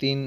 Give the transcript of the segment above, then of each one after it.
3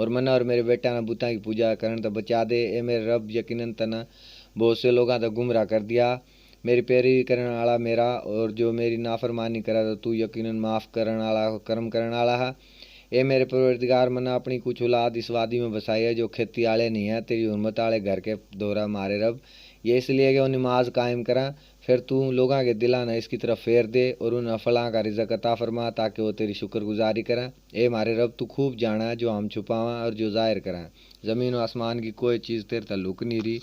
اور منا اور میرے بیٹا نہ بتاں کی پوجا کرن تو بچا دے، اے میرے رب یقیناً تنا بہت سے لوگاں تو گمراہ کر دیا، میری پیروی کرنے والا میرا اور جو میری نافرمانی کرا تو یقیناً معاف کرنے والا کرم کرنے والا ہے۔ اے میرے پروردگار منا اپنی کچھ اولاد اس وادی میں بسائی ہے جو کھیتی والے نہیں ہیں، تیری حرمت والے گھر کے دورہ مارے رب، یہ اس لیے کہ وہ نماز قائم کریں، پھر تو لوگاں کے دلاں نہ اس کی طرف پھیر دے اور انہیں فلاں کا رزق عطا فرما تاکہ وہ تیری شکر گزاری کریں۔ اے ہمارے رب تو خوب جانا جو ہم چھپاواں اور جو ظاہر کریں، زمین و آسمان کی کوئی چیز تیرے تعلق نہیں رہی،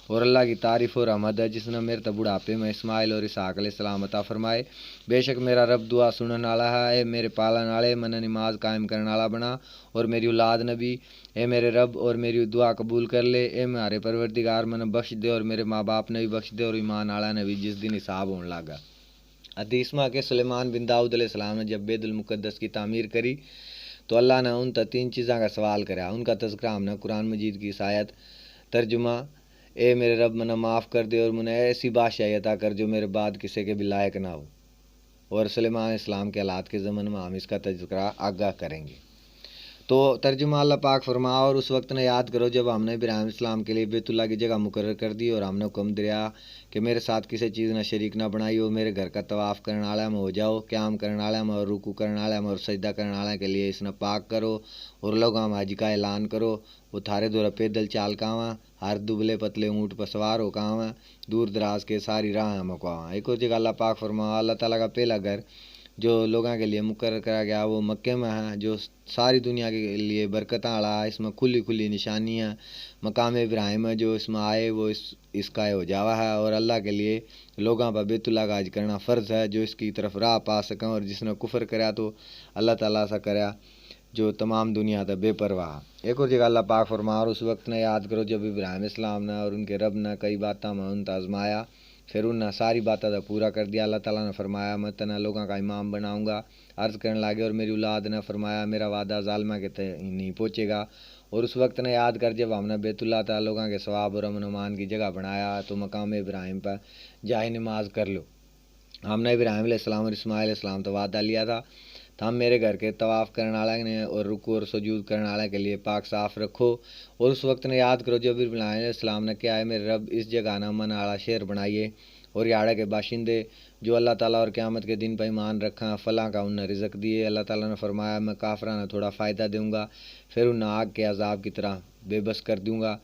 اور اللہ کی تعریف اور حمد ہے جس نے میرے تا بڑھاپے میں اسماعیل اور اسحاق علیہ السلام عطا فرمائے۔ بے شک میرا رب دعا سنن والا ہے، اے میرے پالن والے من نماز قائم کرنے والا بنا اور میری اولاد نبی، اے میرے رب اور میری دعا قبول کر لے، اے میرے پروردگار من بخش دے اور میرے ماں باپ نے بھی بخش دے اور ایمان والا نے بھی جس دن حساب ہونے لگا۔ حدیث میں کہ سلیمان بن داؤد علیہ السلام نے جب بیت المقدس کی تعمیر کری تو اللہ نے ان تا 3 چیزاں کا سوال کرا، ان کا تذکرہ ہم نے قرآن مجید کی آیت ترجمہ، اے میرے رب منہ معاف کر دے اور منہ ایسی بادشاہی عطا کر جو میرے بعد کسی کے بھی لائق نہ ہو، اور سلیمان علیہ السلام کے حالات کے ضمن میں ہم اس کا تذکرہ آگاہ کریں گے۔ تو ترجمہ اللہ پاک فرما، اور اس وقت نے یاد کرو جب ہم نے ابراہیم السلام کے لیے بیت اللہ کی جگہ مقرر کر دی اور ہم نے حکم دیا کہ میرے ساتھ کسی چیز نہ شریک نہ بنائی ہو، میرے گھر کا طواف کرنے والا میں ہو جاؤ، قیام کرنے والا میں اور رکوع کرنے والا میں اور سجدہ کرنے والا کے لیے اس نے پاک کرو، اور لوگوں میں حج کا اعلان کرو، وہ تھارے دورہ پیدل چال کاواں، ہر دبلے پتلے اونٹ پر سوار ہو کاواں، دور دراز کے ساری راہ ہم کاواں۔ ایک اور جگہ اللہ پاک فرما، اللہ تعالیٰ کا پہلا گھر جو لوگوں کے لیے مقرر کرا گیا وہ مکے میں ہے، جو ساری دنیا کے لیے برکتاں والا ہے، اس میں کھلی کھلی نشانیاں، مقام ابراہیم ہے جو اس میں آئے وہ اس کا ہو جاوا ہے، اور اللہ کے لیے لوگوں پر بیت اللہ کا حج کرنا فرض ہے جو اس کی طرف راہ پا سکیں، اور جس نے کفر کرا تو اللہ تعالیٰ سے کرا جو تمام دنیا تھا بے پرواہ۔ ایک اور جگہ اللہ پاک فرما، اور اس وقت نے یاد کرو جب ابراہیم اسلام نے اور ان کے رب نے کئی باتاں میں ان آزمایا، پھر انہوں نے ساری باتیں تو پورا کر دیا۔ اللہ تعالیٰ نے فرمایا میں تنہا لوگوں کا امام بناؤں گا، عرض کرنے لگے، اور میری اولاد نے فرمایا میرا وعدہ ظالمہ کے نہیں پہنچے گا۔ اور اس وقت نے یاد کر جب ہم نے بیت اللہ تعالیٰ لوگوں کے ثواب اور امن و امان کی جگہ بنایا تو مقام ابراہیم پر جائے نماز کر لو۔ ہم نے ابراہیم علیہ السلام اور اسماعیل علیہ السلام تو وعدہ لیا تھا، ہم میرے گھر کے طواف کرنے والے نے اور رکوع اور سجود کرنے والے کے لیے پاک صاف رکھو۔ اور اس وقت نے یاد کرو جب ابراہیم علیہ السلام نے کیا ہے میرے رب اس جگہ نہ من والا شہر بنائیے اور یاڑے کے باشندے جو اللہ تعالیٰ اور قیامت کے دن پہ ایمان رکھاں فلاں کا انہیں رزق دیے۔ اللہ تعالیٰ نے فرمایا میں کافراں تھوڑا فائدہ دوں گا، پھر انہیں آگ کے عذاب کی طرح بے بس کر دوں گا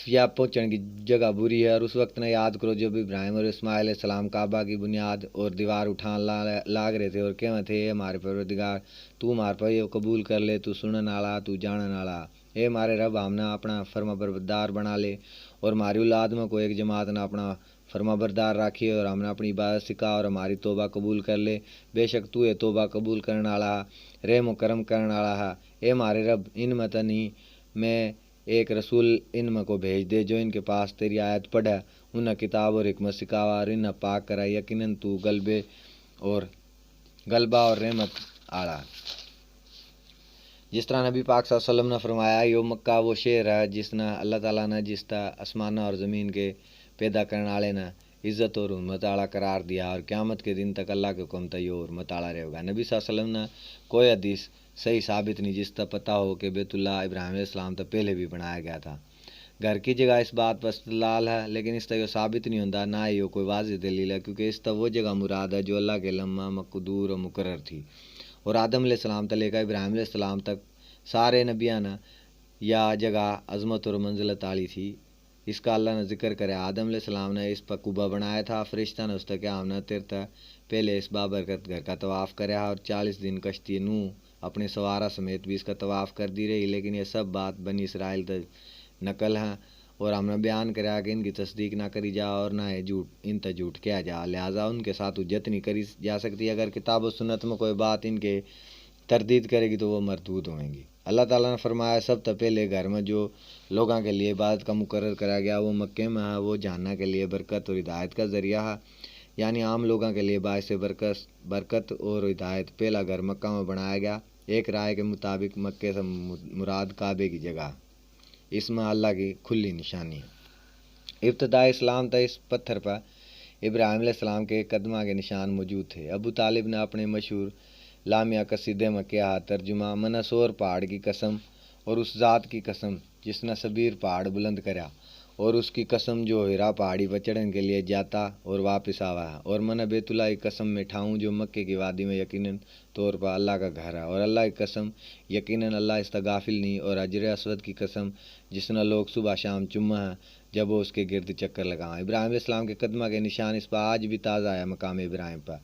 یا پہنچنے کی جگہ بری ہے۔ اور اس وقت نے یاد کرو جب ابراہیم اور اسماعیل علیہ السلام کعبہ کی بنیاد اور دیوار اٹھان لاگ رہے تھے اور کہتے تھے اے ہمارے پروردگار تو ہمارے پر یہ قبول کر لے، تو سنن والا تو جانن والا، اے ہمارے رب ہم نے اپنا فرما بردار بنا لے اور ہماری اولاد میں کوئی ایک جماعت نے اپنا فرما بردار رکھی اور ہم نے اپنی عبادت سکھا اور ہماری توبہ قبول کر لے، بے شک تو یہ توبہ قبول کرنے والا ہے، رحم و کرم کرنے والا ہے۔ اے ہمارے رب ان میں نہیں میں ایک رسول ان میں کو بھیج دے جو ان کے پاس تیری آیت پڑھے، انہیں کتاب اور حکمت سکھاوا اور انہیں پاک کرا، یقیناً تو غلبہ اور رحمت آڑا۔ جس طرح نبی پاک صلی اللہ علیہ وسلم نے فرمایا یہ مکہ وہ شہر ہے جس نے اللہ تعالیٰ نے جس طرح آسمان اور زمین کے پیدا کرنے والے نے عزت اور حرمت والا قرار دیا، اور قیامت کے دن تک اللہ کے حکم تک یہ حرمت والا رہے گا۔ نبی صلی اللہ علیہ وسلم نے کوئی حدیث صحیح ثابت نہیں جس طرح پتہ ہو کہ بیت اللہ ابراہیم علیہ السلام تک پہلے بھی بنایا گیا تھا۔ گھر کی جگہ اس بات پر استدلال ہے لیکن اس طرح یہ ثابت نہیں ہوتا، نہ ہی کوئی واضح دلیل ہے، کیونکہ اس طرح وہ جگہ مراد ہے جو اللہ کے لمحہ مقدور و مقرر تھی، اور آدم علیہ السلام تک لے کر ابراہیم علیہ السلام تک سارے نبیاں نے یا جگہ عظمت اور منزلت والی تھی۔ اس کا اللہ نے ذکر کرے، آدم علیہ السلام نے اس پر قبہ بنایا تھا، فرشتہ نے اس تک کیا ہم نے تیرتا پہلے اس بابرکت گھر کا طواف کرا اور 40 دن کشتی نوح اپنے سوارا سمیت بھی اس کا طواف کر دی رہی، لیکن یہ سب بات بنی اسرائیل تک نقل ہیں اور ہم نے بیان کرا کہ ان کی تصدیق نہ کری جا اور نہ ان تک جھوٹ کیا جا، لہٰذا ان کے ساتھ حجت نہیں کری جا سکتی۔ اگر کتاب و سنت میں کوئی بات ان کے تردید کرے گی تو وہ مردود ہوئیں گی۔ اللہ تعالیٰ نے فرمایا سب سے پہلے گھر میں جو لوگوں کے لیے عبادت کا مقرر کرا گیا وہ مکے میں ہے، وہ جاننا کے لیے برکت اور ہدایت کا ذریعہ ہے، یعنی عام لوگوں کے لیے باعث برکت اور ہدایت۔ پہلا گھر مکہ میں بنایا گیا، ایک رائے کے مطابق مکے سے مراد کعبے کی جگہ، اس میں اللہ کی کھلی نشانی ہے۔ ابتدائی اسلام تھا، اس پتھر پر ابراہیم علیہ السلام کے قدمہ کے نشان موجود تھے۔ ابو طالب نے اپنے مشہور لامیہ قصیدے میں کیا ترجمہ، من سور پہاڑ کی قسم اور اس ذات کی قسم جس نے صبیر پہاڑ بلند کرا، اور اس کی قسم جو ہیرا پہاڑی پر چڑھنے کے لیے جاتا اور واپس آوا ہے، اور من بیت اللہ کی قسم میں ٹھاؤں جو مکے کی وادی میں یقیناً طور پر اللہ کا گھر ہے، اور اللہ کی قسم یقیناً اللہ اس کا غافل نہیں، اور حجر اسود کی قسم جس نے لوگ صبح شام چوما ہے جب وہ اس کے گرد چکر لگائیں۔ ابراہیم علیہ السلام کے قدمہ کے نشان اس پر آج بھی تازہ ہے مقام ابراہیم پر۔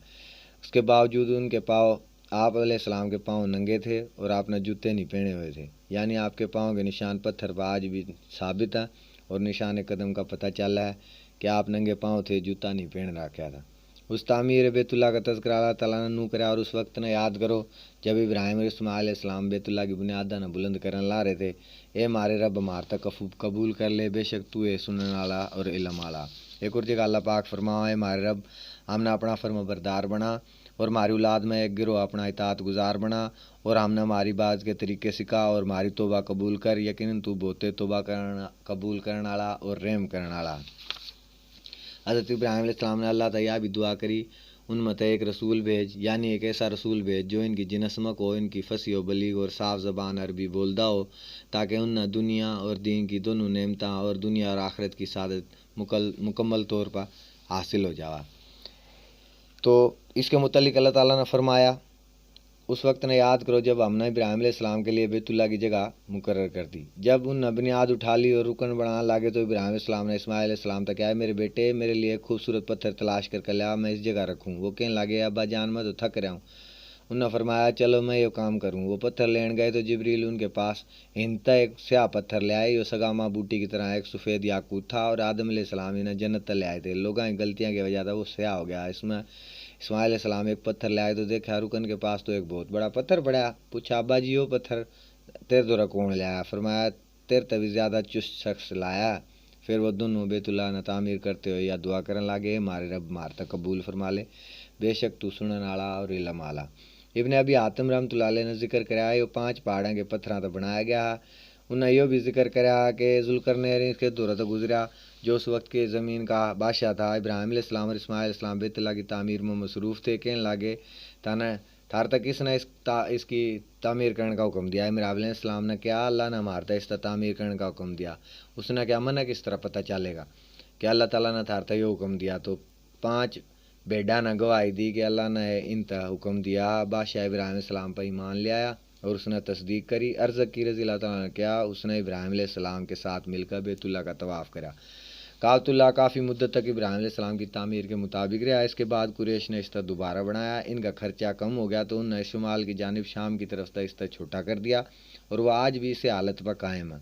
اس کے باوجود ان کے پاؤں، آپ علیہ السلام کے پاؤں ننگے تھے اور آپ نے جوتے نہیں پہنے ہوئے تھے، یعنی آپ کے پاؤں کے نشان پتھر پر آج بھی ثابت ہیں، اور نشان قدم کا پتہ چل رہا ہے کہ آپ ننگے پاؤں تھے، جوتا نہیں پہن رکھا تھا۔ اس تعمیر بیت اللہ کا تذکرہ اللہ تعالیٰ نے نو کرا، اور اس وقت نے یاد کرو جب ابراہیم اور اسماعیل علیہ السلام بیت اللہ کی بنیادیں نہ بلند کرنے لا رہے تھے۔ اے مارے رب ہمارا تک قبول کر لے، بے شک تو ہے سننے والا اور علم والا۔ ایک اور جگہ اللہ پاک فرماؤ، اے مارے رب ہم نے اپنا فرما بردار بنا، اور ہماری اولاد میں ایک گروہ اپنا اطاعت گزار بنا، اور ہم نے ہماری بات کے طریقے سکھا، اور ہماری توبہ قبول کر، یقیناً تو بہتے توبہ قبول کرنے والا اور رحم کرنے والا۔ حضرت ابراہیم علیہ السلام نے اللہ تعالیٰ بھی دعا کری، ان میں ایک رسول بھیج، یعنی ایک ایسا رسول بھیج جو ان کی جنسمک ہو، ان کی فصیح و بلیغ اور صاف زبان عربی بولدا ہو، تاکہ انہیں دنیا اور دین کی دونوں نعمتیں اور دنیا اور آخرت کی سعادت مکمل طور پر حاصل ہو جاوا۔ تو اس کے متعلق اللہ تعالیٰ نے فرمایا، اس وقت نے یاد کرو جب ہم نے ابراہیم علیہ السلام کے لیے بیت اللہ کی جگہ مقرر کر دی۔ جب ان نے بنیاد اٹھا لی اور رکن بنانے لگے تو ابراہیم علیہ السلام نے اسماعیل علیہ السلام تک کہا، میرے بیٹے میرے لیے ایک خوبصورت پتھر تلاش کر لیا، میں اس جگہ رکھوں۔ وہ کہنے لگے، ابا جان میں تو تھک رہا ہوں۔ انہوں نے فرمایا، چلو میں یہ کام کروں۔ وہ پتھر لین گئے تو جبریل ان کے پاس انتا ایک سیاہ پتھر لے آئے، جو سگامہ بوٹی کی طرح ایک سفید یاقوت تھا، اور آدم علیہ السلام انہیں جنت تک لے آئے تھے۔ لوگوں کی غلطیاں کی وجہ سے وہ سیاہ ہو گیا۔ اس میں اسماعیل علیہ السلام ایک پتھر لے آئے تو دیکھا رکن کے پاس تو ایک بہت بڑا پتھر پڑا۔ پوچھا، ابا جی وہ پتھر تیرے دورہ کون لے آیا؟ فرمایا، تیرے تبھی زیادہ چست شخص لایا۔ پھر وہ دونوں بیت اللہ نے تعمیر کرتے ہوئے یا دعا کرنے لگے، ہمارے رب مارتا قبول فرما لے، بے شک تو سننے والا اور علم والا۔ ابن ابی حاتم رحمۃ اللہ علیہ نے ذکر کرا ہے، یہ 5 پہاڑوں کے پتھراں تو بنایا گیا ہے۔ انہیں یہ بھی ذکر کرا کہ ذوالقرنین کے دورہ تو گزرا جو اس وقت کے زمین کا بادشاہ تھا۔ ابراہیم علیہ السلام اور اسماعیل علیہ السلام بیت اللہ کی تعمیر میں مصروف تھے، کہنے لگے تھار تک اس نے اس کی تعمیر کرنے کا حکم دیا۔ ابراہیم علیہ السلام نے کیا، اللہ نے ہمارتا اس کا تعمیر کرنے کا حکم دیا۔ اس نے کیا، منع کس طرح پتہ چلے گا کہ اللہ تعالیٰ نے تھارتا یہ حکم دیا؟ تو 5 بھیڑاں نے گواہی دی کہ اللہ نے انتا حکم دیا۔ بادشاہ ابراہیم علیہ السلام پر ایمان لے آیا اور اس نے تصدیق کری۔ ارزق کی رضی اللہ تعالیٰ نے کیا، اس نے ابراہیم علیہ السلام کے ساتھ مل کر بیت اللہ کا طواف کرا۔ کعبۃ اللہ کافی مدت تک ابراہیم علیہ السلام کی تعمیر کے مطابق رہا۔ اس کے بعد قریش نے اس طرح دوبارہ بنایا، ان کا خرچہ کم ہو گیا تو انہوں نے شمال کی جانب شام کی طرف سے اس طرح چھوٹا کر دیا، اور وہ آج بھی اسی حالت پر قائم ہے۔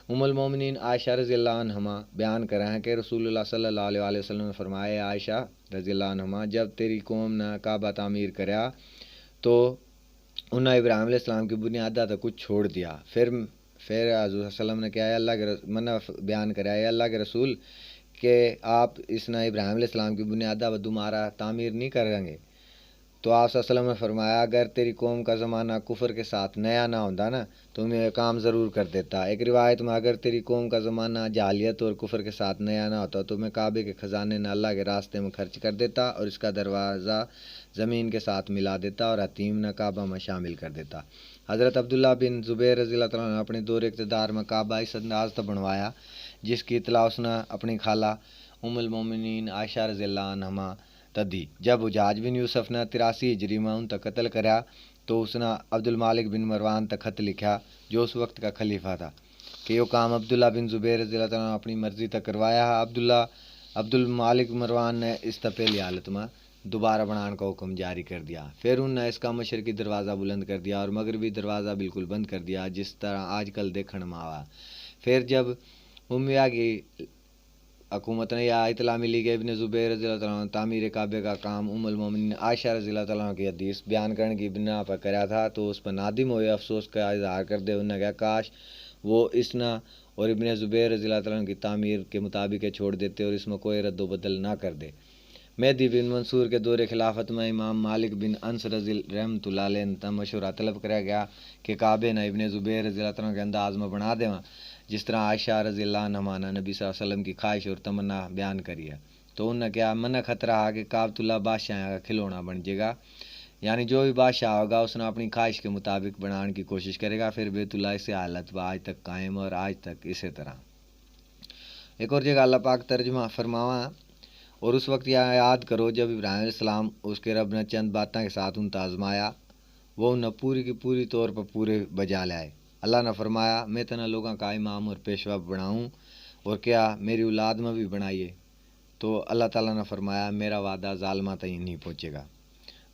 ام المومنین عائشہ رضی اللہ عنہما بیان کر رہے ہیں کہ رسول اللہ صلی اللہ علیہ وسلم نے فرمایا، عائشہ رضی اللہ عنہما، جب تیری قوم نے کعبہ تعمیر کرا تو انہوں نے ابراہیم علیہ السلام کی بنیادیں تو کچھ چھوڑ دیا۔ پھر حضور صلی اللہ علیہ وسلم نے کیا ہے، اللہ کے منع بیان کرا ہے، اللہ کے رسول کہ آپ اس نے ابراہیم علیہ السلام کی بنیادیں و دوبارہ تعمیر نہیں کریں گے؟ تو آپ صلی اللہ علیہ وسلم نے فرمایا، اگر تیری قوم کا زمانہ کفر کے ساتھ نیا نہ ہوتا نا تو میں یہ کام ضرور کر دیتا۔ ایک روایت میں، اگر تیری قوم کا زمانہ جاہلیت اور کفر کے ساتھ نیا نہ ہوتا تو میں کعبے کے خزانے نہ اللہ کے راستے میں خرچ کر دیتا، اور اس کا دروازہ زمین کے ساتھ ملا دیتا، اور حتیم نہ کعبہ میں شامل کر دیتا۔ حضرت عبداللہ بن زبیر رضی اللہ تعالیٰ نے اپنے دور اقتدار میں کعبہ اس انداز تک بنوایا جس کی اطلاع اس نے اپنی خالہ ام المومنین عائشہ رضی اللہ عنہما تدی۔ جب حجاج بن یوسف نے 83 ہجری میں ان تک قتل کرا تو اس نے عبد المالک بن مروان تک خط لکھا جو اس وقت کا خلیفہ تھا کہ یہ کام عبداللہ بن زبیر رضی اللہ تعالیٰ نے اپنی مرضی تک کروایا ہے۔ عبد المالک مروان نے اس طرح پہلی حالت میں دوبارہ بنانے کا حکم جاری کر دیا۔ پھر انہوں نے اس کا مشرقی دروازہ بلند کر دیا اور مغربی دروازہ بالکل بند کر دیا، جس طرح آج کل دیکھنے میں آوا۔ پھر جب امیہ کی حکومت نے یہ اطلاع ملی کہ ابن زبیر رضی اللہ تعالیٰ عنہ تعمیر کعبے کا کام ام المومنین عائشہ رضی اللہ تعالیٰ عنہ کی حدیث بیان کرنے کی بنا پر کرا تھا تو اس پر نادم ہوئے، افسوس کا اظہار کر دے، انہوں نے کہا کاش وہ اسنا اور ابن زبیر رضی اللہ تعالیٰ عنہ کی تعمیر کے مطابق چھوڑ دیتے اور اس میں کوئی رد و بدل نہ کر دے۔ مہدی بن منصور کے دور خلافت میں امام مالک بن انس رضی رحمۃ اللہ علیہ نے مشورہ طلب کرا گیا کہ کعبے نے ابن زبیر رضی اللہ تعالیٰ عنہ کے انداز میں بنا دیں، جس طرح عائشہ رضی اللہ عنہا نے نبی صلی اللہ علیہ وسلم کی خواہش اور تمنا بیان کری ہے۔ تو انہوں نے کیا، منع خطرہ ہے کہ کعبۃ اللہ بادشاہ کا کھلونا بن جائے گا، یعنی جو بھی بادشاہ ہوگا اس نے اپنی خواہش کے مطابق بنانے کی کوشش کرے گا، پھر بیت اللہ سے حالت آج تک قائم اور آج تک اسی طرح۔ ایک اور جگہ اللہ پاک ترجمہ فرماوا، اور اس وقت یاد کرو جب ابراہیم علیہ السلام اس کے رب نے چند باتوں کے ساتھ ان آزمایا، وہ انہیں پوری کی پوری طور پر پورے بجا لائے۔ اللہ نے فرمایا میں تنہا لوگوں کا امام اور پیشوا بناؤں، اور کیا میری اولاد میں بھی بنائیے؟ تو اللہ تعالیٰ نے فرمایا میرا وعدہ ظالمہ تک نہیں پہنچے گا۔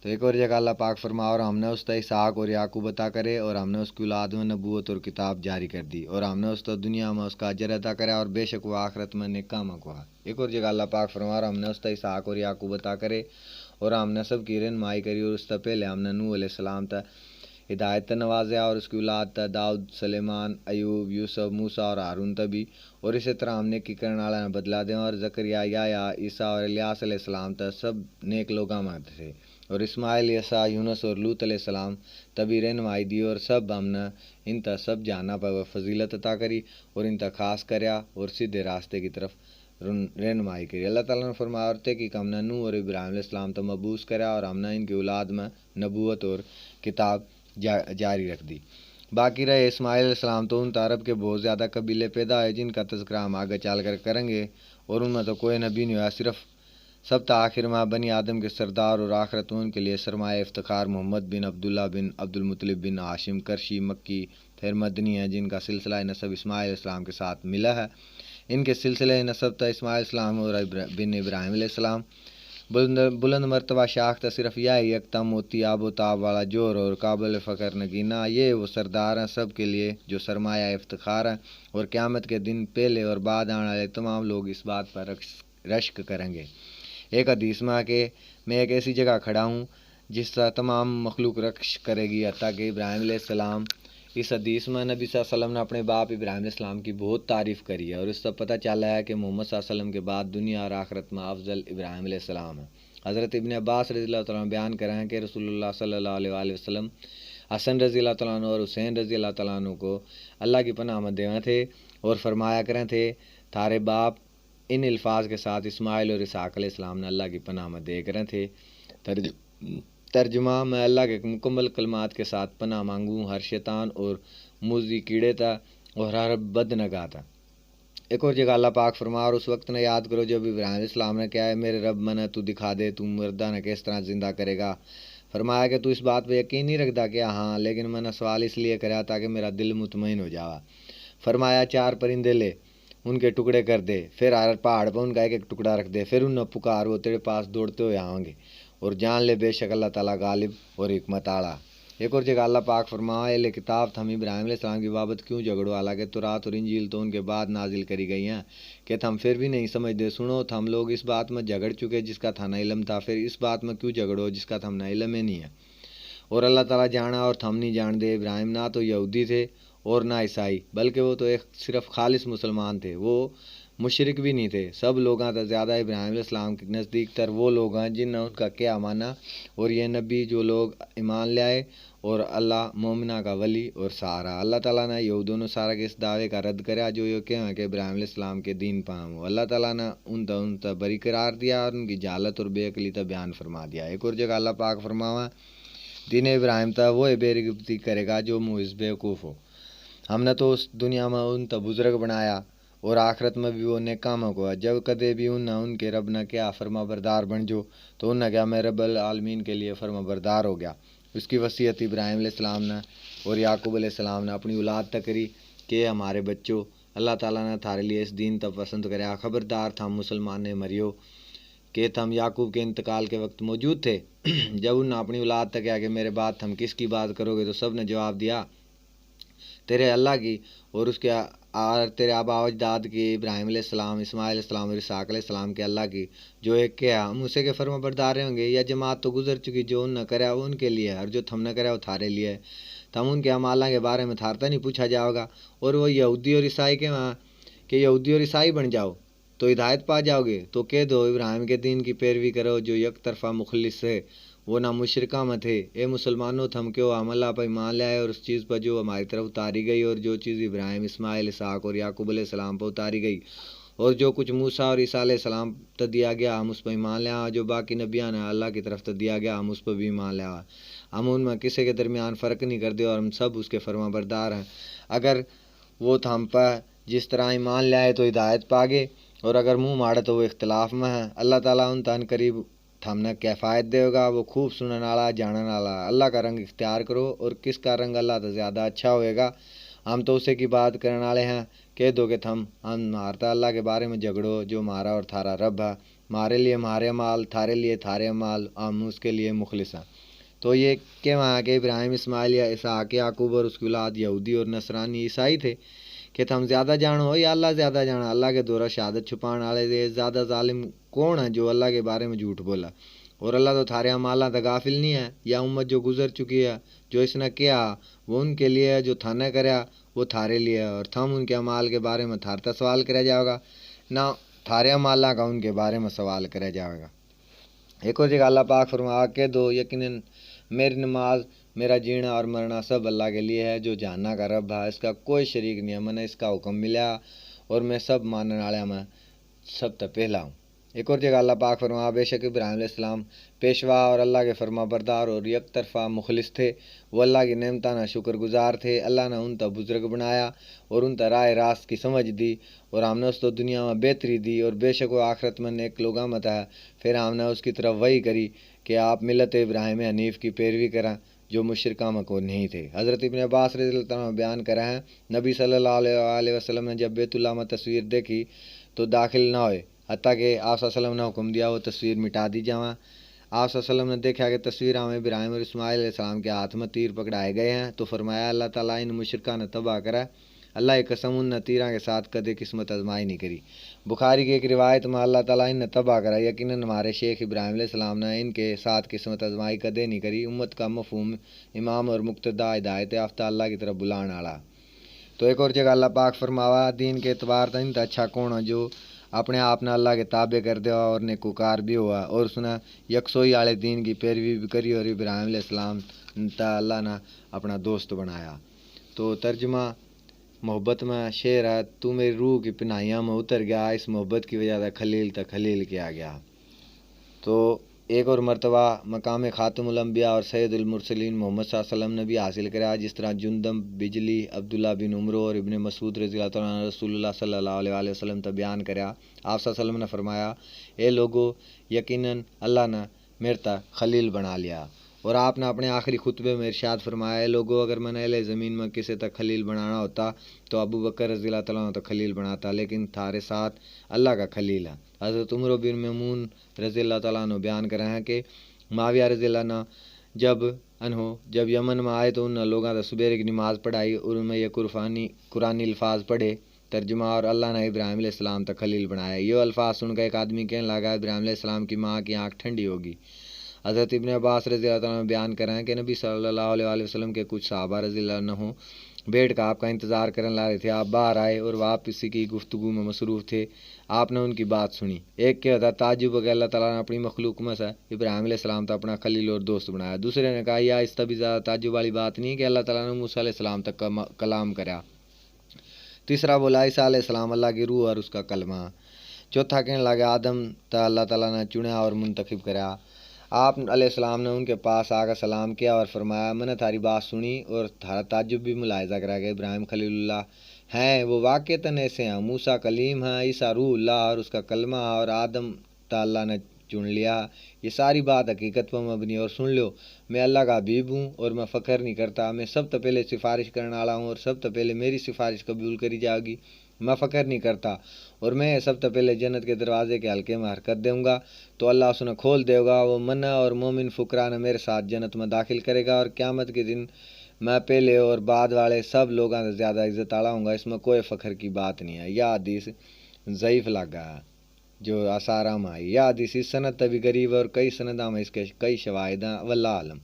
تو ایک اور جگہ اللہ پاک فرما، اور ہم نے اس تا اسحاق اور یعقوب عطا کرے، اور ہم نے اس کی اولاد میں نبوت اور کتاب جاری کر دی، اور ہم نے اس تا دنیا میں اس کا اجر عطا کرا، اور بے شک وہ آخرت میں نیک کام ہوا۔ ایک اور جگہ اللہ پاک فرما، اور ہم نے اس تا اسحاق اور یعقوب عطا کرے، اور ہم نے سب کی رہنمائی کری، اور اس تا پہلے ہم نے نوح علیہ السلام تا ہدایت تا نوازیا، اور اس کی اولاد تا داؤد، سلیمان، ایوب، یوسف، موسیٰ اور ہارون تا بھی، اور اسی طرح ہم نیکی کرنے والا نے بدلا دیں، اور زکریا، یحییٰ، عیسیٰ اور الیاس علیہ السلام تا سب نیک لوگاں میں تھے، اور اسماعیل، یسع، یونس اور لوط علیہ السلام تبھی رہنمائی دی، اور سب ہم نے ان تا سب جانا پر فضیلت عطا کری، اور ان تا خاص کریا اور سیدھے راستے کی طرف رہنمائی کری۔ اللہ تعالیٰ نے فرمایا، اور کہ ہم نے نوح اور ابراہیم علیہ السلام تا مبعوث کرا، اور ہم نے ان کی اولاد میں نبوت اور کتاب جاری رکھ دی۔ باقی رہے اسماعیل علیہ السلام، تو ان عرب کے بہت زیادہ قبیلے پیدا ہوئے جن کا تذکرہ ہم آگے چل کر کریں گے، اور ان میں تو کوئی نبی نہیں ہوا، صرف سب تا آخر میں بنی آدم کے سردار اور آخرت ان کے لیے سرمایہ افتخار محمد بن عبداللہ بن عبد المطلب بن ہاشم قرشی مکی پھر مدنی ہیں، جن کا سلسلہ نسب اسماعیل علیہ السلام کے ساتھ ملا ہے۔ ان کے سلسلے نسب تا اسماعیل علیہ السلام اور بن ابراہیم علیہ السلام۔ بلند مرتبہ شاخ تا صرف یہ یکتا موتی آب و تاب والا جوہر اور قابل فخر نگینہ، یہ وہ سردار ہیں سب کے لیے جو سرمایہ افتخار ہیں، اور قیامت کے دن پہلے اور بعد آنے والے تمام لوگ اس بات پر رشک کریں گے۔ ایک حدیث میں کہ میں ایک ایسی جگہ کھڑا ہوں جس سے تمام مخلوق رقص کرے گی، حتیٰ کہ ابراہیم علیہ السلام۔ اس حدیث میں نبی صلی اللہ علیہ وسلم نے اپنے باپ ابراہیم علیہ السلام کی بہت تعریف کری ہے، اور اس سے پتہ چلا ہے کہ محمد صلی اللہ علیہ وسلم کے بعد دنیا اور آخرت میں افضل ابراہیم علیہ السلام ہے۔ حضرت ابن عباس رضی اللہ تعالیٰ عنہ بیان کریں کہ رسول اللہ صلی اللہ علیہ وسلم حسن رضی اللہ تعالیٰ عنہ اور حسین رضی اللہ تعالیٰ عنہ کو اللہ کی پناہ میں دیوے تھے، اور فرمایا کریں تھے تھارے باپ ان الفاظ کے ساتھ اسماعیل اور اسحاق علیہ السلام نے اللہ کی پناہ میں دے کریں تھے۔ ترجمہ، میں اللہ کے مکمل کلمات کے ساتھ پناہ مانگوں ہر شیطان اور موذی کیڑے تھا اور ہر بد نگاہ تھا۔ ایک اور جگہ اللہ پاک فرما، اور اس وقت نے یاد کرو جب ابراہیم علیہ السلام نے کہا ہے میرے رب منہ تو دکھا دے، تو مردہ نے کس طرح زندہ کرے گا؟ فرمایا کہ تو اس بات پہ یقین نہیں رکھتا؟ کہ ہاں، لیکن میں نے سوال اس لیے کرا تاکہ میرا دل مطمئن ہو جاوا۔ فرمایا 4 پرندے لے، ان کے ٹکڑے کر دے، پھر ہر پہاڑ پہ ان کا ایک ٹکڑا رکھ دے، پھر انہیں پکار، وہ تیرے پاس دوڑتے ہوئے آئیں گے، اور جان لے بے شک اللہ تعالیٰ غالب اور حکمت آڑا۔ ایک اور جگہ اللہ پاک فرمایا اہل کتاب تم ابراہیم علیہ السلام کی بابت کیوں جھگڑو، حالانکہ تورات اور انجیل تو ان کے بعد نازل کری گئی ہیں، کہ تم پھر بھی نہیں سمجھتے؟ سنو، تم لوگ اس بات میں جھگڑ چکے جس کا تھا نہ علم تھا، پھر اس بات میں کیوں جھگڑو جس کا تم نہ علم ہی نہیں ہے؟ اور اللہ تعالیٰ جانا اور تم نہیں جان دے۔ ابراہیم نہ تو یہودی تھے اور نہ عیسائی، بلکہ وہ تو ایک صرف خالص مسلمان تھے، وہ مشرک بھی نہیں تھے۔ سب لوگاں تا زیادہ ابراہیم علیہ السلام کے نزدیک تر وہ لوگ ہیں جن نے ان کا کیا مانا، اور یہ نبی جو لوگ ایمان لے آئے، اور اللہ مومنہ کا ولی اور سہارا۔ اللہ تعالیٰ نے یہود و نصارہ کے اس دعوے کا رد کرا جو یہ کہیں کہ ابراہیم علیہ السلام کے دین پہ ہوں۔ اللہ تعالیٰ نے ان تا بری قرار دیا اور ان کی جہالت اور بے عقلی تا بیان فرما دیا۔ ایک اور جگہ اللہ پاک فرماوا دین ابراہیم تا وہ بے رغبتی کرے گا جو محض بیوقوف ہو۔ ہم نے تو اس دنیا میں ان تا بزرگ بنایا، اور آخرت میں بھی وہ نیک کاموں کو ہے۔ جب کدے بھی ان کے رب نے کیا فرما بردار بن جو، تو انہوں نے کیا میں رب العالمین کے لیے فرما بردار ہو گیا۔ اس کی وصیت ابراہیم علیہ السلام نے اور یعقوب علیہ السلام نے اپنی اولاد تک کری کہ ہمارے بچوں، اللہ تعالیٰ نے تھارے لیے اس دین تب پسند کریا، خبردار تھا مسلمان نے مریو کہ تم یعقوب کے انتقال کے وقت موجود تھے جب انہوں نے اپنی اولاد تک کیا کہ میرے بعد تم کس کی بات کرو گے؟ تو سب نے جواب دیا تیرے اللہ کی اور اس کے تیرے آبا و اجداد کی، ابراہیم علیہ السلام، اسماعیل علیہ السلام اور اسحاق علیہ السلام کے اللہ کی جو ایک کیا ہم اسے کے فرما بردار ہوں گے۔ یا جماعت تو گزر چکی، جو ان نے کرا وہ ان کے لیے ہے، اور جو تم نے کرا وہ تھارے لیے ہے۔ تم ان کے اعمال کے بارے میں تھارتا نہیں پوچھا جائے گا۔ اور وہ یہودی اور عیسائی کے وہاں کہ یہودی اور عیسائی بن جاؤ تو ہدایت پا جاؤ گے، تو کہہ دو ابراہیم کے دین کی پیروی کرو جو یک طرفہ مخلص ہے، وہ نہ مشرکہ میں تھے۔ اے مسلمانوں، تم کیوں ہم اللہ پر ایمان لے آئے اور اس چیز پر جو ہماری طرف اتاری گئی، اور جو چیز ابراہیم، اسماعیل، اسحاق اور یعقوب علیہ السلام پر اتاری گئی اور جو کچھ موسیٰ اور عیسیٰ علیہ السلام تو دیا گیا ہم اس پر ایمان لیا، جو باقی نبیان ہیں اللہ کی طرف تو دیا گیا ہم اس پر بھی ایمان لیا۔ ہم ان میں کسی کے درمیان فرق نہیں کرتے اور ہم سب اس کے فرما بردار ہیں۔ اگر وہ تو ہم پر جس طرح ایمان لائے تو ہدایت پاگے، اور اگر منہ ماڑے تو وہ اختلاف میں ہیں۔ اللہ تعالیٰ ان تن قریب ہم نے کفایت دے گا، وہ خوب سنن والا جانن والا۔ اللہ کا رنگ اختیار کرو، اور کس کا رنگ اللہ تو زیادہ اچھا ہوئے گا۔ ہم تو اسے کی بات کرنے والے ہیں، کہہ دو کہ ہم مارتا اللہ کے بارے میں جھگڑو جو ہمارا اور تھارا رب ہے، ہمارے لیے ہمارے مال، تھارے لیے تھارے مال، ہم اس کے لیے مخلص ہیں۔ تو یہ کہ وہاں کے ابراہیم، اسماعیل یا اسحاق، یعقوب اور اس کی اولاد یہودی اور نصرانی عیسائی تھے کہ تم زیادہ جانو یا اللہ زیادہ جانا۔ اللہ کے دورہ شہادت چھپانے والے دے زیادہ ظالم کون ہے جو اللہ کے بارے میں جھوٹ بولا؟ اور اللہ تو تھارے اعمالاں تو غافل نہیں ہے۔ یا امت جو گزر چکی ہے جو اس نے کیا وہ ان کے لیے ہے، جو تھانے کریا وہ تھارے لیے ہے، اور تھم ان کے اعمال کے بارے میں تھارتا سوال کریا جائے گا، نہ تھارے اعمالاں کا ان کے بارے میں سوال کریا جائے گا۔ ایک اور جگہ اللہ پاک فرما کہ دو یقیناً میری نماز، میرا جینا اور مرنا سب اللہ کے لیے ہے جو جہانہ کا رب ہے، اس کا کوئی شریک نہیں ہے۔ میں نے اس کا حکم ملا اور میں سب ماننے والے میں سب تو پہلا ہوں۔ ایک اور جگہ اللہ پاک فرما بے شک ابراہیم علیہ السلام پیشوا اور اللہ کے فرما بردار اور یک طرفہ مخلص تھے، وہ اللہ کی نعمتوں کا شکر گزار تھے۔ اللہ نے ان تا بزرگ بنایا اور ان تا راہ راست کی سمجھ دی، اور ہم نے اس تو دنیا میں بہتری دی، اور بے شک وہ آخرت میں نیک لوگاں میں ہے۔ پھر ہم نے اس کی طرف وحی کری کہ آپ ملت ابراہیم حنیف کی پیروی کریں جو مشرکہ میں کو نہیں تھے۔ حضرت ابن عباس رضی اللہ عنہ بیان کر رہے ہیں نبی صلی اللہ علیہ وسلم نے جب بیت اللہ میں تصویر دیکھی تو داخل نہ ہوئے حتیٰ کہ آپ صلی اللہ علیہ وسلم نے حکم دیا وہ تصویر مٹا دی جائیں۔ آپ صلی اللہ علیہ وسلم نے دیکھا کہ تصویر ہمیں ابراہیم اور اسماعیل علیہ السلام کے ہاتھ میں تیر پکڑائے گئے ہیں، تو فرمایا اللہ تعالیٰ ان مشرکہ نے تباہ کرا۔ اللہ کی قسم ان نے تیراں کے ساتھ کدے قسمت آزمائی نہیں کری۔ بخاری کی ایک روایت میں اللہ تعالیٰ ان نے تباہ کرا، یقیناً ہمارے شیخ ابراہیم علیہ السلام نے ان کے ساتھ قسمت آزمائی کدے نہیں کری۔ امت کا مفہوم امام اور مقتدا ہدایت یافتہ اللہ کی طرف بلانے والا۔ تو ایک اور جگہ اللہ پاک فرماوا دین کے اعتبار سے انت اچھا کون ہے جو اپنے آپ نے اللہ کے تابع کر دیا اور نیکوکار بھی ہوا، اور اس نے یکسوئی والے دین کی پیروی بھی کری، اور ابراہیم علیہ السلام تا اللہ نے اپنا دوست بنایا۔ تو ترجمہ محبت میں شعر ہے، تو میری روح کی پناہیاں میں اتر گیا، اس محبت کی وجہ سے خلیل تک خلیل کیا گیا۔ تو ایک اور مرتبہ مقام خاتم الانبیاء اور سید المرسلین محمد صلی اللہ علیہ وسلم نے بھی حاصل کرا، جس طرح جندم بجلی عبداللہ بن عمرو اور ابن مسعود رضی اللہ عنہ رسول اللہ صلی اللہ علیہ وسلم تا بیان کرا۔ آپ صلی اللہ علیہ وسلم نے فرمایا اے لوگو یقیناً اللہ نے میرے تا خلیل بنا لیا، اور آپ نے اپنے آخری خطبے میں ارشاد فرمایا اے لوگو اگر میں نے اہل زمین میں کسی تک خلیل بنانا ہوتا تو ابو بکر رضی اللہ عنہ تک خلیل بناتا، لیکن تھارے ساتھ اللہ کا خلیل ہے۔ حضرت عمر بن میمون رضی اللہ تعالیٰ عنہ بیان کر رہے ہیں کہ معاویہ رضی اللہ عنہ جب یمن میں آئے تو ان لوگوں نے صبح کی نماز پڑھائی اور ان میں یہ قرآنی الفاظ پڑھے ترجمہ، اور اللہ نے ابراہیم علیہ السلام تک خلیل بنایا۔ یہ الفاظ سن کر ایک آدمی کہنے لگا ابراہیم علیہ السلام کی ماں کی آنکھ ٹھنڈی ہوگی۔ حضرت ابن عباس رضی اللہ عنہ بیان کر رہے ہیں کہ نبی صلی اللہ علیہ وسلم کے کچھ صحابہ رضی اللہ عنہ بیٹھ کر آپ کا انتظار کرنے لگے تھے۔ آپ باہر آئے اور وہ آپ کسی کی گفتگو میں مصروف تھے، آپ نے ان کی بات سنی۔ ایک کے ہوتا تعجب کہ اللہ تعالیٰ نے اپنی مخلوق میں سے ابراہیم علیہ السلام تو اپنا خلیل اور دوست بنایا۔ دوسرے نے کہا یا اس طبی زیادہ تعجب والی بات نہیں کہ اللہ تعالیٰ نے موسیٰ علیہ السلام تک کلام کرا۔ تیسرا بولا عیسیٰ علیہ السلام اللہ کی روح اور اس کا کلمہ۔ چوتھا کہنے لگا آدم تا اللہ تعالیٰ نے چنیا اور منتخب کرا۔ آپ علیہ السلام نے ان کے پاس آ کر سلام کیا اور فرمایا میں نے تھاری بات سنی اور تھارا تعجب بھی ملاحظہ کرا کہ ابراہیم خلیل اللہ ہیں، وہ واقعتاً ایسے ہیں، موسیٰ کلیم ہیں، عیسیٰ روح اللہ اور اس کا کلمہ، اور آدم تا اللہ نے چن لیا۔ یہ ساری بات حقیقت پر مبنی، اور سن لو میں اللہ کا حبیب ہوں اور میں فخر نہیں کرتا، میں سب سے پہلے سفارش کرنے والا ہوں اور سب سے پہلے میری سفارش قبول کری جائے گی، میں فخر نہیں کرتا، اور میں سب سے پہلے جنت کے دروازے کے حلقے میں حرکت دوں گا تو اللہ اس نے کھول دے گا، وہ منع اور مومن فقراء نے میرے ساتھ جنت میں داخل کرے گا، اور قیامت کے دن میں پہلے اور بعد والے سب لوگوں سے زیادہ عزت والا ہوں گا، اس میں کوئی فخر کی بات نہیں ہے۔ یہ حدیث ضعیف لگا جو آثارہ میں آئی، یہ حدیث اس سند تبھی غریب اور کئی سنداں میں اس کے کئی شواہد ہیں، واللہ عالم۔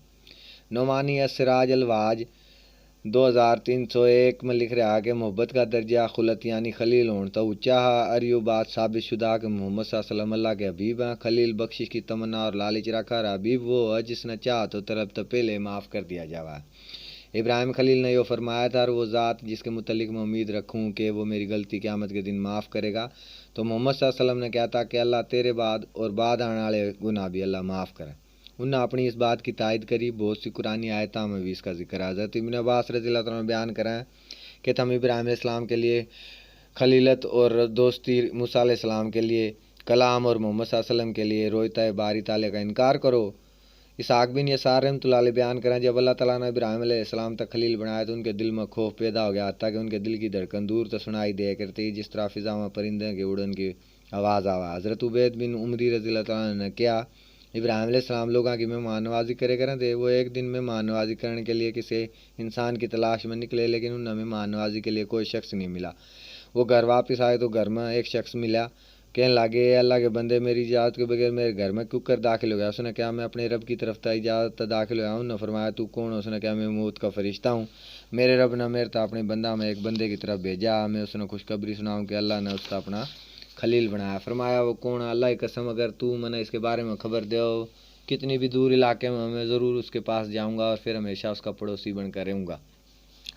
نعمانی السراج الواج 2301 میں لکھ رہا کہ محبت کا درجہ خلت یعنی خلیل ہون تو اونچا ہے، اریو بات ثابت شدہ کہ محمد صلی اللہ علیہ وسلم اللہ کے حبیب ہیں۔ خلیل بخشش کی تمنا اور لالچ رکھا، حبیب وہ ہے جس نے چاہ تو طلب تو پہلے معاف کر دیا جاوا۔ ابراہیم خلیل نے یہ فرمایا تھا، اور وہ ذات جس کے متعلق میں امید رکھوں کہ وہ میری غلطی قیامت کے دن معاف کرے گا، تو محمد صلی اللہ علیہ وسلم نے کہا تھا کہ اللہ تیرے بعد اور بعد آنے والے گناہ بھی اللہ معاف کرے۔ انہوں نے اپنی اس بات کی تائید کری۔ بہت سی قرآنی آیتوں میں بھی اس کا ذکر ہے۔ حضرت ابن عباس رضی اللہ عنہ بیان کریں کہ تم ابراہیم علیہ السلام کے لیے خلیلت اور دوستی، موسیٰ علیہ السلام کے لیے کلام اور محمد صلی اللہ علیہ وسلم کے لیے رویتہ باری تعالیٰ کا انکار کرو۔ اسحاق بن یسار رحمۃ اللہ علیہ بیان کریں، جب اللہ تعالیٰ نے ابراہیم علیہ السلام تک خلیل بنایا تو ان کے دل میں خوف پیدا ہو گیا، حتیٰ کہ ان کے دل کی دھڑکن دور تو سنائی دیا کرتی جس طرح فضا میں پرندے کے اڑن کی آواز آوا۔ حضرت عبید بن عمری رضی اللہ تعالیٰ نے کیا ابراہیم علیہ السلام لوگوں کی مہمان نوازی کرے کریں تھے۔ وہ ایک دن مہمان نوازی کرنے کے لیے کسی انسان کی تلاش میں نکلے، لیکن انہیں مہمان نوازی کے لیے کوئی شخص نہیں ملا۔ وہ گھر واپس آئے تو گھر میں ایک شخص ملا، کہنے لگے، اے اللہ کے بندے، میری اجازت کے بغیر میرے گھر میں کیوں کر داخل ہو گیا؟ اس نے کہا، میں اپنے رب کی طرف اجازت داخل ہوا ہوں۔ انہوں نے فرمایا، تو کون؟ اس نے کہا، میں موت کا فرشتہ ہوں، میرے رب نے میرے اپنے بندہ میں ایک بندے کی طرف بھیجا، میں اس نے خوشخبری سناؤں کہ اللہ نے اس کا اپنا خلیل بنایا۔ فرمایا، وہ کون؟ اللہ کی قسم اگر تو مجھے اس کے بارے میں خبر دو، کتنی بھی دور علاقے میں ضرور اس کے پاس جاؤں گا اور پھر ہمیشہ اس کا پڑوسی بن کر رہوں گا،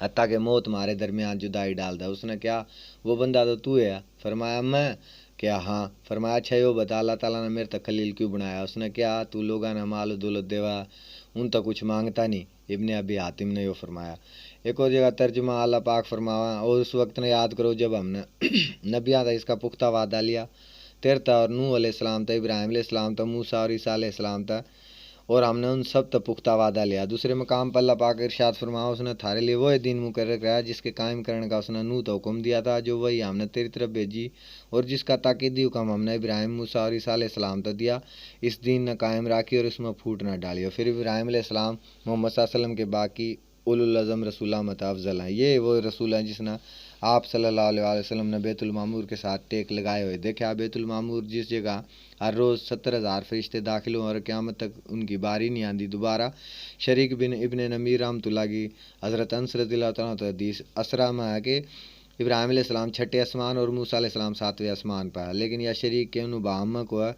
حتیٰ کہ موت ہمارے درمیان جدائی ڈال دے۔ اس نے کیا وہ بندہ تو ہے؟ فرمایا، میں کیا؟ ہاں۔ فرمایا، اچھا یہ بتا، اللہ تعالیٰ نے میرے تک خلیل کیوں بنایا؟ اس نے کیا تو لوگوں نے مال و دولت دیوا، ان تک کچھ مانگتا نہیں۔ ابن ابی حاتم نے یہ فرمایا۔ ایک اور جگہ ترجمہ اللہ پاک فرماوا، اور اس وقت نے یاد کرو جب ہم نے نبیوں تھا اس کا پختہ وعدہ لیا، تیرتا اور نوح علیہ السلام تھا، ابراہیم علیہ السلام تھا، موسیٰ اور عیسیٰ علیہ السلام تھا، اور ہم نے ان سب تک پختہ وعدہ لیا۔ دوسرے مقام پر اللہ پاک ارشاد فرمایا، اس نے تھارے لیے وہ دین مقرر کرایا جس کے قائم کرنے کا اس نے نوح تو حکم دیا تھا، جو وہی ہم نے تیری طرف بھیجی، اور جس کا تاکیدی حکم ہم نے ابراہیم، موسیٰ اور عیسیٰ علیہ السلام تک دیا۔ اس دین نے قائم رکھی اور اس میں پھوٹ نہ ڈالی، اور پھر ابراہیم علیہ السلام محمد صلی اللہ علیہ وسلم کے باقی اولو العزم رسولہ میں افضل ہیں۔ یہ وہ رسول ہیں جس نے آپ صلی اللہ علیہ وسلم نے بیت المعمور کے ساتھ ٹیک لگائے ہوئے دیکھا۔ بیت المعمور جس جگہ ہر روز 70,000 فرشتے داخل ہوں اور قیامت تک ان کی باری نہیں آندی دوبارہ۔ شریک بن ابن نمیر رحمۃ اللہ کی حضرت انس رضی اللہ تعالیٰ عنہ حدیث اسرا میں ہے کہ ابراہیم علیہ السلام چھٹے آسمان اور موسیٰ علیہ السلام ساتویں آسمان پر ہے، لیکن یہ شریک کے انہوں باہم کو ہے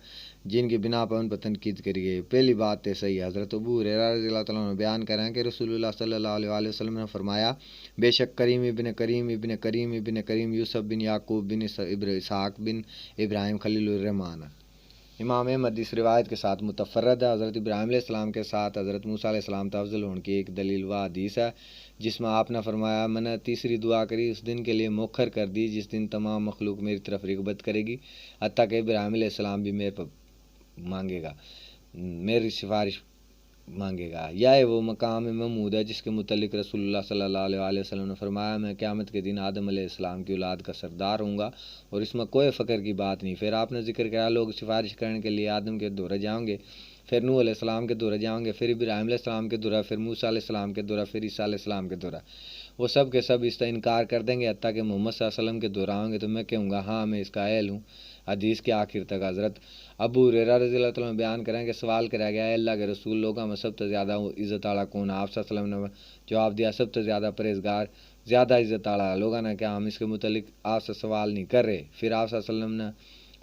جن کی بنا پر ان پر تنقید کری گئی۔ پہلی بات تو صحیح ہے، حضرت ابو ہریرہ رضی اللہ تعالیٰ عنہ بیان کریں کہ رسول اللہ صلی اللہ علیہ وسلم نے فرمایا، بے شک کریم ابن کریم یوسف بن یعقوب بن اسحاق بن ابراہیم خلیل الرحمان۔ امام احمد اس روایت کے ساتھ متفرد ہے۔ حضرت ابراہیم علیہ السلام کے ساتھ حضرت موسیٰ علیہ السلام افضل ہونے کی ایک دلیل و حدیث ہے، جس میں آپ نے فرمایا، میں نے تیسری دعا کری، اس دن کے لیے مؤخر کر دی جس دن تمام مخلوق میری طرف رغبت کرے گی، حتیٰ کہ ابراہیم علیہ السلام بھی میرے پر مانگے گا، میری سفارش مانگے گا۔ یہ وہ مقام محمود ہے جس کے متعلق رسول اللہ صلی اللہ علیہ وسلم نے فرمایا، میں قیامت کے دن آدم علیہ السلام کی اولاد کا سردار ہوں گا، اور اس میں کوئی فخر کی بات نہیں۔ پھر آپ نے ذکر کیا لوگ سفارش کرنے کے لیے آدم کے دورے جائیں گے، پھر نوح علیہ السلام کے دورے جائیں گے، پھر ابراہیم علیہ السلام کے دورہ، پھر موسیٰ علیہ السلام کے دورہ، پھر عیسیٰ علیہ السلام کے دورہ۔ وہ سب کے سب اس کا انکار کر دیں گے، حتیٰ کہ محمد صلی اللہ علیہ وسلم کے دورہ آئیں گے تو میں کہوں گا، ہاں میں اس کا اہل ہوں۔ حدیث کے آخر تک حضرت ابو ہریرہ رضی اللہ تعالیٰ بیان کریں کہ سوال کرا گیا ہے، اللہ کے رسول لوگوں میں سب سے زیادہ عزت والا کون ہے؟ آپ صلی اللہ علیہ وسلم نے جواب دیا، سب سے زیادہ پرہیزگار، زیادہ عزت والا۔ لوگوں نے کہا، ہم اس کے متعلق آپ سے سوال نہیں کر رہے۔ پھر آپ صلی اللہ علیہ وسلم نے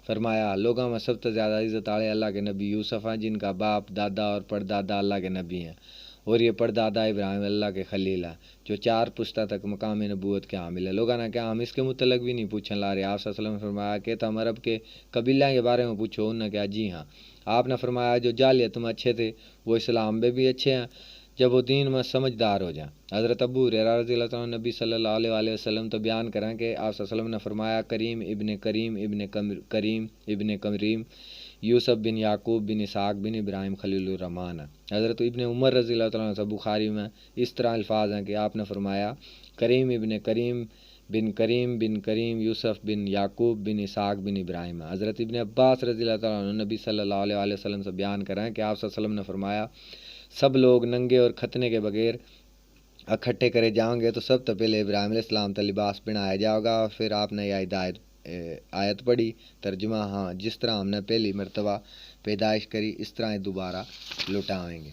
فرمایا، لوگوں میں سب سے زیادہ عزت والے اللہ کے نبی یوسف ہیں، جن کا باپ، دادا اور پردادا اللہ کے نبی ہیں، اور یہ پردادا ابراہیم اللہ کے خلیل ہیں، جو 4 پشتہ تک مقام نبوت کے حامل ہے۔ لوگوں نے کہا، ہم اس کے متعلق بھی نہیں پوچھنے لا رہے۔ آپ صلی اللہ علیہ وسلم نے فرمایا کہ تم عرب کے قبیلہ کے بارے میں پوچھو۔ انہوں نے کہا، جی ہاں۔ آپ نے فرمایا، جو جاہلیت میں اچھے تھے وہ اسلام میں بھی اچھے ہیں جب وہ دین میں سمجھدار ہو جائیں۔ حضرت ابو ہریرہ رضی اللہ عنہ نبی صلی اللہ علیہ وسلم تو بیان کریں کہ آپ صلی اللہ علیہ وسلم نے فرمایا، کریم ابن کریم یوسف بن یعقوب بن اسحاق بن ابراہیم خلیل الرحمان ہے۔ حضرت ابن عمر رضی اللہ تعالیٰ عنہ بخاری میں اس طرح الفاظ ہیں کہ آپ نے فرمایا، کریم ابن کریم یوسف بن یعقوب بن اسحاق بن ابراہیم ہے۔ حضرت ابن عباس رضی اللہ تعالیٰ عنہ نبی صلی اللہ علیہ وسلم سے بیان کریں کہ آپ صلی اللہ علیہ وسلم نے فرمایا، سب لوگ ننگے اور ختنے کے بغیر اکٹھے کرے جاؤں گے تو سب سے پہلے ابراہیم علیہ السلام کا لباس پہنایا جائے گا، اور پھر آپ نے یہ آیت پڑھی۔ ترجمہ، ہاں جس طرح ہم نے پہلی مرتبہ پیدائش کری اس طرح دوبارہ لوٹائیں گے۔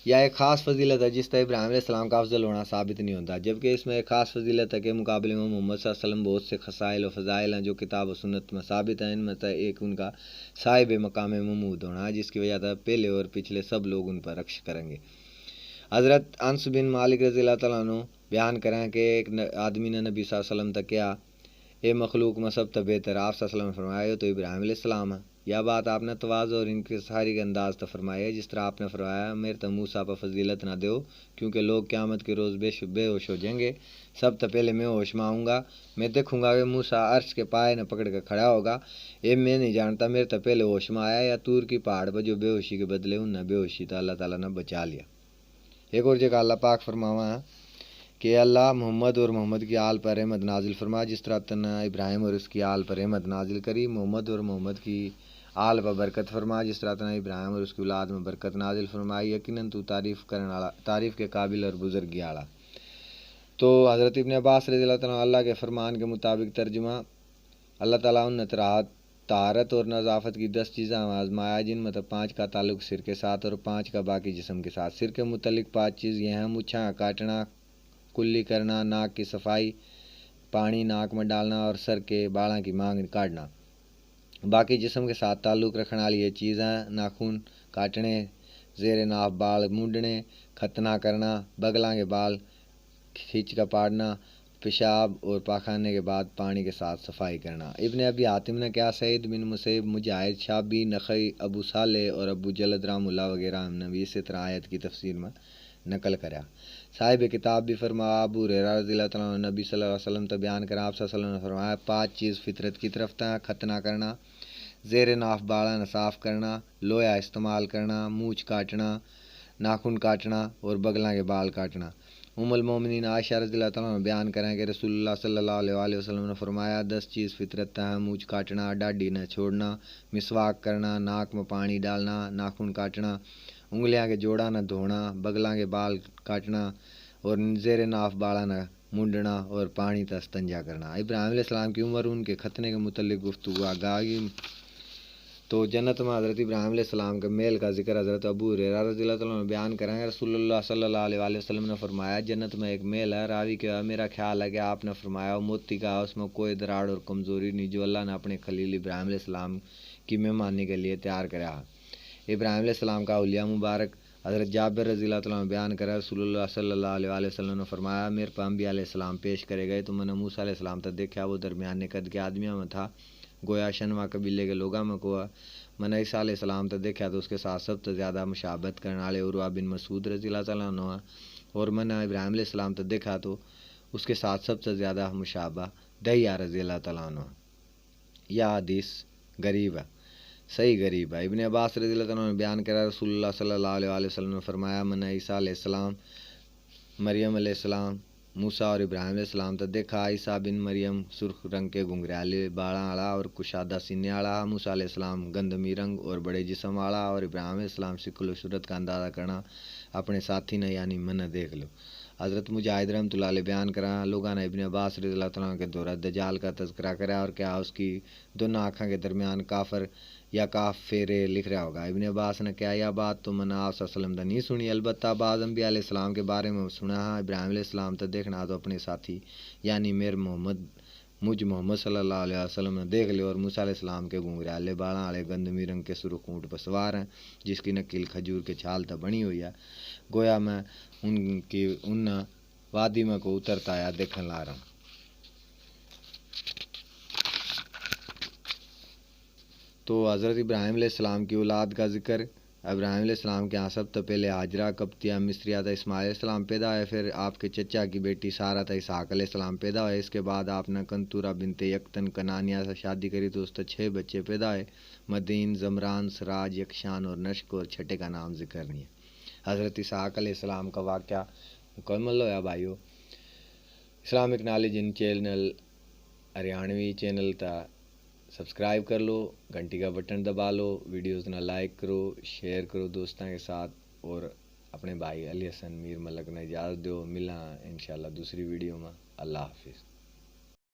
یا ایک خاص فضیلت ہے جس طرح ابراہیم علیہ السلام کا افضل ہونا ثابت نہیں ہوتا، جبکہ اس میں ایک خاص فضیلت ہے کہ مقابلے میں محمد صلی اللہ علیہ وسلم بہت سے خصائل و فضائل ہیں جو کتاب و سنت میں ثابت ہیں۔ ان میں سے ایک ان کا صاحب مقام محمود ہونا ہے، جس کی وجہ سے پہلے اور پچھلے سب لوگ ان پر رکش کریں گے۔ حضرت انس بن مالک رضی اللہ تعالیٰ عنہ بیان کریں کہ ایک آدمی نے نبی صلی اللہ علیہ وسلم تک کیا اے مخلوق میں سب بہتر آپ صلی اللہ علیہ وسلم نے فرمایا تو ابراہیم علیہ السلام ہے. یہ بات آپ نے تواضع اور ان کی ساری کے انداز تک فرمائی ہے، جس طرح آپ نے فرمایا میرے تو موسیٰ پر فضیلت نہ دو کیونکہ لوگ قیامت کے روز بے ہوش ہو جائیں گے، سب تو پہلے میں ہوش میں آؤں گا، میں دیکھوں گا کہ موسیٰ عرش کے پائے نہ پکڑ کے کھڑا ہوگا، یہ میں نہیں جانتا میرے تو پہلے ہوش میں آیا یا طور کی پہاڑ پر جو بے ہوشی کے بدلے ان نے بے ہوشی تو اللہ تعالیٰ نے بچا لیا. ایک اور جگہ اللہ پاک فرماوا ہے کہ اللہ محمد اور محمد کی آل پر رحمت نازل فرما، جس طرح تنا ابراہیم اور اس کی آل پر رحمت نازل کری، محمد اور محمد کی آل پر برکت فرما، جس طرح تنا ابراہیم اور اس کی اولاد میں برکت نازل فرمائی. یقیناً تو تعریف کے قابل اور بزرگی والا. تو حضرت ابن عباس رضی اللہ تعالیٰ اللہ کے فرمان کے مطابق ترجمہ، اللہ تعالیٰ نے طہارت اور نظافت کی 10 چیزیں آزمایا، جن میں 5 کا تعلق سر کے ساتھ اور 5 کا باقی جسم کے ساتھ. سر کے متعلق 5 چیز یہ ہیں: مچھاں کاٹنا، کلی کرنا، ناک کی صفائی، پانی ناک میں ڈالنا اور سر کے بالاں کی مانگ کاٹنا. باقی جسم کے ساتھ تعلق رکھنے والی یہ چیزیں ناخن کاٹنے، زیر ناف بال مونڈنے، ختنہ کرنا، بغلاں کے بال کھینچ کا پاڑنا، پیشاب اور پاخانے کے بعد پانی کے ساتھ صفائی کرنا. ابن ابی حاتم نے کیا سعید بن مسیب، مجاہد، شابی، نخعی، ابو صالح اور ابو جلد رحمہ اللہ وغیرہ ہم نے بھی اسی طرح آیت کی تفسیر میں نقل کرا. صاحب کتاب بھی فرما ابو ہریرہ رضی اللہ تعالیٰ عنہ نبی صلی اللہ علیہ وسلم تو بیان کرا، آپ صلی اللہ علیہ وسلم نے فرمایا 5 چیز فطرت کی طرف تھا: ختنہ کرنا، زیر ناف باڑا صاف کرنا، لویا استعمال کرنا، مونچھ کاٹنا، ناخن کاٹنا اور بغلاں کے بال کاٹنا. ام المومنین عائشہ رضی اللہ تعالیٰ عنہ بیان کریں کہ رسول اللہ صلی اللہ علیہ وسلم نے فرمایا 10 چیز فطرت ہیں: مونچھ کاٹنا، ڈاڑھی نہ چھوڑنا، مسواک کرنا، ناک میں پانی ڈالنا، ناخن کاٹنا، انگلیاں کے جوڑا نہ دھونا، بغلاں کے بال کاٹنا اور زیر ناف باڑا نہ مونڈنا اور پانی تا استنجا کرنا. ابراہیم علیہ السلام کی عمر ان کے ختنے کے متعلق گفتگو آگاہی. تو جنت میں حضرت ابراہیم علیہ السلام کے میل کا ذکر حضرت ابو ہریرہ رضی اللہ تعالیٰ عنہ بیان کریں گے. رسول اللہ صلی اللہ علیہ وسلم نے فرمایا جنت میں ایک میل ہے. راوی کے میرا خیال ہے کہ آپ نے فرمایا موتی کا، اس میں کوئی دراڑ اور کمزوری نہیں، جو اللہ نے اپنے خلیل ابراہیم علیہ السلام کی مہمانی کے لیے تیار کرا. ابراہیم علیہ السلام کا اولیاء مبارک حضرت جابر رضی اللہ تعالیٰ عنہ بیان کرا، رسول اللہ صلی اللہ علیہ وسلم نے فرمایا میرے پا انبیاء علیہ السلام پیش کرے گئے تو میں نے موسیٰ علیہ السلام تک دیکھا، وہ درمیان قد کے آدمیوں میں تھا، گویا شنوا قبیلے کے لوگوں میں کو. میں نے عیسیٰ علیہ السلام تک دیکھا تو اس کے ساتھ سب سے زیادہ مشابہت کرنے والے عروہ بن مسعود رضی اللہ تعالیٰ عنہ، اور میں نے ابراہیم علیہ السلام تک دیکھا تو اس کے ساتھ سب سے زیادہ مشابہ دہیہ رضی اللہ تعالیٰ عنہ. یہ حدیث غریب ہے، صحیح غریب ہے. ابن عباس رضی اللہ تعالیٰ عنہ نے بیان کرا، رسول اللہ صلی اللہ علیہ وسلم نے فرمایا میں نے عیسیٰ علیہ السلام، مریم علیہ السلام، موسیٰ اور ابراہیم علیہ السلام تک دیکھا. عیسیٰ بن مریم سرخ رنگ کے گھنگریالے باڑاں والا اور کشادہ سینے والا، موسیٰ علیہ السلام گندمی رنگ اور بڑے جسم والا، اور ابراہیم علیہ السلام شکل و صورت کا اندازہ کرنا اپنے ساتھی نے یعنی میں نے دیکھ لو. حضرت مجاہد رحمۃ اللہ علیہ بیان کرا، لوگوں نے ابن عباس رضی اللہ تعالیٰ کے دورہ دجال کا تذکرہ کرا اور کیا اس کی دونوں آنکھوں کے درمیان کافر یا کافرے لکھ رہا ہوگا. ابن عباس نے کیا یہ بات تو میں نے آپ صلی اللہ علیہ وسلم نے نہیں سنی، البتہ بعض انبیاء علیہ السلام کے بارے میں سنا ہے. ابراہیم علیہ السلام تو دیکھنا تو اپنے ساتھی یعنی مجھ محمد صلی اللہ علیہ وسلم نے دیکھ لے، اور موسیٰ علیہ السلام کے گھنگریالے باڑاں والے گندمی رنگ کے سرخ اونٹ پر سوار ہیں جس کی نکیل کھجور کے چھال تک بنی ہوئی ہے، گویا میں ان وادی میں کو اترتا آیا دیکھنے لا رہا ہوں. تو حضرت ابراہیم علیہ السلام کی اولاد کا ذکر. ابراہیم علیہ السلام کے یہاں سب سے پہلے حاجرہ قبطیہ مصریہ تا اسماعیل علیہ السلام پیدا ہوئے، پھر آپ کے چچا کی بیٹی سارہ تا اسحاق علیہ السلام پیدا ہوئے. اس کے بعد آپ نے کنتورہ بنت یکتن کنانیہ سے شادی کری تو اس سے 6 بچے پیدا ہوئے: مدین، زمران، سراج، یکشان اور نشک، اور چھٹے کا نام ذکر نہیں ہے. حضرت اسحاق علیہ السلام کا واقعہ مکمل ہوا بھائیو. اسلامک نالج ان چینل ہریانوی چینل تا سبسکرائب کر لو، گھنٹی کا بٹن دبا لو، ویڈیوز نہ لائک کرو، شیئر کرو دوستوں کے ساتھ، اور اپنے بھائی علی حسن میر ملک نے اجازت دو. ملا انشاءاللہ دوسری ویڈیو میں. اللہ حافظ.